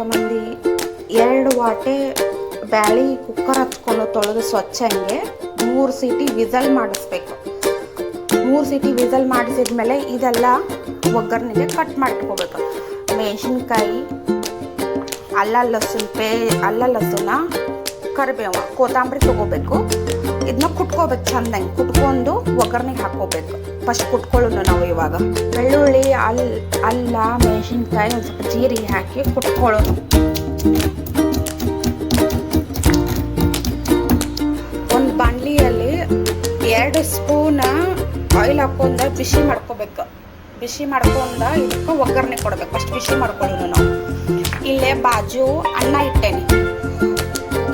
ಮಂದಿ 2 ವಾಟೆ ಬ್ಯಾಳಿ ಕುಕ್ಕರ್ ಹಚ್ಕೊಂಡು ತೊಳೆದು ಸ್ವಚ್ಛ ಹಂಗೆ 3 ಸೀಟಿ ವಿಸಲ್ ಮಾಡಿಸ್ಬೇಕು. 3 ಸೀಟಿ ವಿಸಲ್ ಮಾಡಿಸಿದ್ಮೇಲೆ ಇದೆಲ್ಲ ಒಗ್ಗರಣೆಗೆ ಕಟ್ ಮಾಡಿಟ್ಕೋಬೇಕು. ಮೆಣಸಿನ್ಕಾಯಿ, ಅಲ್ಲ ಲಸೂನ, ಕರಿಬೇವು, ಕೊತ್ತಂಬರಿ ತೊಗೋಬೇಕು. ಇದನ್ನ ಕುಟ್ಕೋಬೇಕು. ಚಂದಂಗೆ ಕುಟ್ಕೊಂಡು ಒಗ್ಗರಣೆಗೆ ಹಾಕ್ಕೋಬೇಕು. ಫಸ್ಟ್ ಕುಟ್ಕೊಳ್ಳೋಣ ನಾವು. ಇವಾಗ ಬೆಳ್ಳುಳ್ಳಿ, ಅಲ್ಲ, ಮೆಣಸಿನ್ಕಾಯಿ, ಒಂದು ಸ್ವಲ್ಪ ಜೀರಿಗೆ ಹಾಕಿ ಕುಟ್ಕೊಳ್ಳೋಣ. ಒಂದು ಬಾಣಲಿಯಲ್ಲಿ 2 ಸ್ಪೂನ್ ಆಯಿಲ್ ಹಾಕೊಂಡು ಬಿಸಿ ಮಾಡ್ಕೋಬೇಕು. ಬಿಸಿ ಮಾಡ್ಕೊಂಡು ಇದಕ್ಕೆ ಒಗ್ಗರಣೆ ಕೊಡ್ಬೇಕು. ಫಸ್ಟ್ ಬಿಸಿ ಮಾಡ್ಕೊಳ್ಳೋಣ ನಾವು. ಇಲ್ಲೇ ಬಾಜು ಅನ್ನ ಇಟ್ಟೇನೆ.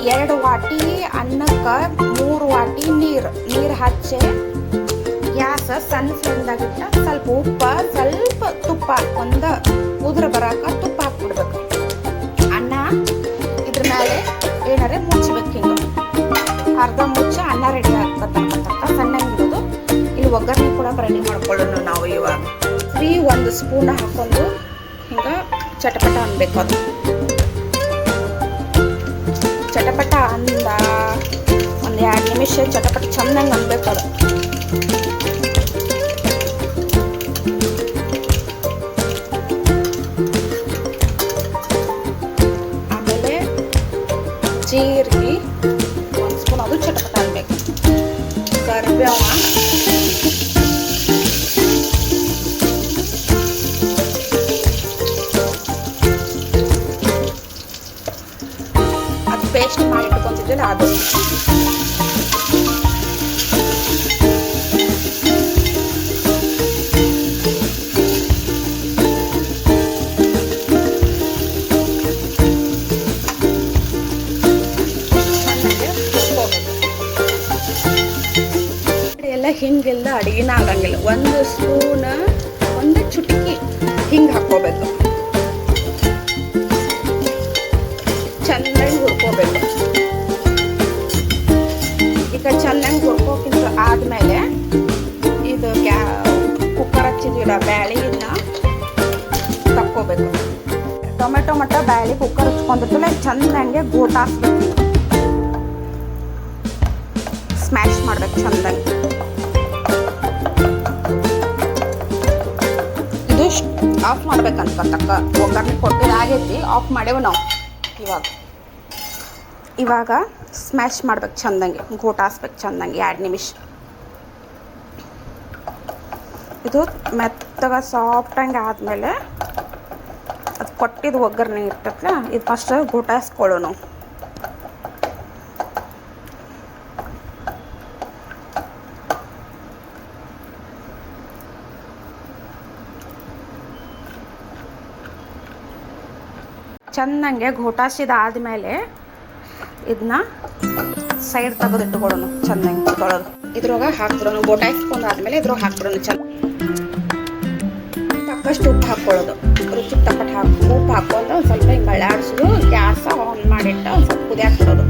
2 ವಾಟಿ ಅನ್ನಕ್ಕೆ 3 ವಾಟಿ ನೀರು ಹಚ್ಚಿ ಗ್ಯಾಸ್ ಸಣ್ಣ ಫ್ಲೇಮ್ದಾಗಿಟ್ಟ ಸ್ವಲ್ಪ ಉಪ್ಪು, ಸ್ವಲ್ಪ ತುಪ್ಪ, ಒಂದು ಉದುರು ಬರಾಕ ತುಪ್ಪ ಹಾಕ್ಬಿಡ್ಬೇಕು. ಅನ್ನ ಇದ್ರ ಮೇಲೆ ಏನಾರೆ ಮುಚ್ಚಬೇಕು. ಹಿಂಗೆ ಅರ್ಧ ಮುಚ್ಚ ಅನ್ನ ರೆಡಿ ಆಗ್ತಕ್ಕ ಸಣ್ಣಗಿರೋದು. ಇಲ್ಲಿ ಒಗ್ಗರಣೆ ಕೂಡ ರೆಡಿ ಮಾಡ್ಕೊಳ್ಳೋಣ ನಾವು. ಇವಾಗ 1 ಸ್ಪೂನ್ ಹಾಕೊಂಡು ಹಿಂಗೆ ಚಟಪಟ ಅನ್ಬೇಕು. ಅದು ಚಟಪಟ ಅಂದ ಒಂದು 2 ನಿಮಿಷ ಚಟಪಟ ಚೆನ್ನಾಗಿ ಅನ್ಬೇಕು. ಅದು ಆಮೇಲೆ ಜೀರಿಗೆ 1 ಸ್ಪೂನ್, ಅದು ಚಟಪಟ ಅನ್ಬೇಕು. ಕರಿಬೇವು, ಪೇಸ್ಟ್ ಮಾಡಿ ಇಟ್ಕೊಂತಿದ್ದಿಲ್ಲ ಅದು. ಎಲ್ಲ ಹಿಂಗೆಲ್ಲ ಅಡಿಗೆನ ಆಗಂಗಿಲ್ಲ. 1 ಸ್ಪೂನ್, 1 ಚುಟುಕಿ ಹಿಂಗೆ ಹಾಕ್ಕೋಬೇಕು. ಚೆನ್ನಾಗಿ ಹುರ್ಕೋಬೇಕು. ಈಗ ಚೆನ್ನಾಗಿ ಹುರ್ಕೋಕ್ಕಿಂತ ಆದಮೇಲೆ ಇದು ಕುಕ್ಕರ್ ಹಚ್ಚಿದ್ವಿಲ್ಲ ಬ್ಯಾಳಿನ ತಕ್ಕೋಬೇಕು. ಟೊಮೆಟೊ ಮತ್ತು ಬ್ಯಾಳಿ ಕುಕ್ಕರ್ ಹಚ್ಕೊಂಡಿರ್ತಲ್ಲ ಚೆನ್ನಾಗಿ ಗೋಟಾಸ್ಬೇಕು. ಸ್ಮ್ಯಾಶ್ ಮಾಡ್ಬೇಕು ಚೆನ್ನಾಗಿ. ಇದು ಆಫ್ ಮಾಡ್ಬೇಕಂತ ಒಗ್ಗರಣೆ ಕೊಟ್ಟಿದ್ದಾಗೈತಿ. ಆಫ್ ಮಾಡೇವು ನಾವು. ಇವಾಗ ಸ್ಮ್ಯಾಶ್ ಮಾಡ್ಬೇಕು ಚಂದಂಗೆ, ಗೋಟಾಸ್ಬೇಕು ಚಂದಂಗೆ 2 ನಿಮಿಷ. ಇದು ಮೆತ್ತಗ ಸಾಫ್ಟಂಗೆ ಆದಮೇಲೆ ಅದು ಕೊಟ್ಟಿದ್ದು ಒಗ್ಗರಣೆ ಇರ್ತೈತಲ್ಲ, ಇದು ಫಸ್ಟ್ ಗೋಟಾಸ್ಕೊಳ್ಳೋಣ. ಚೆನ್ನಾಗೆ ಘೋಟಾಸಿದಾದ್ಮೇಲೆ ಇದನ್ನ ಸೈಡ್ ತೆಗೆದಿಟ್ಟುಕೊಳ್ಳೋಣ. ಚೆನ್ನಾಗಿ ತೊಳೆದು ಇದ್ರೊಳಗೆ ಹಾಕ್ಬಿಡೋಣ. ಗೋಟಾಯಿಸ್ಕೊಂಡಾದ್ಮೇಲೆ ಇದ್ರೊಳಗೆ ಹಾಕ್ಬಿಡೋಣ. ಸಾಕಷ್ಟು ಉಪ್ಪು ಹಾಕ್ಕೊಳ್ಳೋದು. ರುಚಿಗೆ ತಕ್ಕಟ್ಟು ಉಪ್ಪು ಹಾಕ್ಕೊಂಡು ಒಂದು ಸ್ವಲ್ಪ ಹಿಂಗೆ ಅಳ್ಳಾಡಿಸೋದು. ಗ್ಯಾಸ ಆನ್ ಮಾಡಿಟ್ಟು ಒಂದು ಸ್ವಲ್ಪ ಕುದಿಯಾಕ್ಬಿಡೋದು.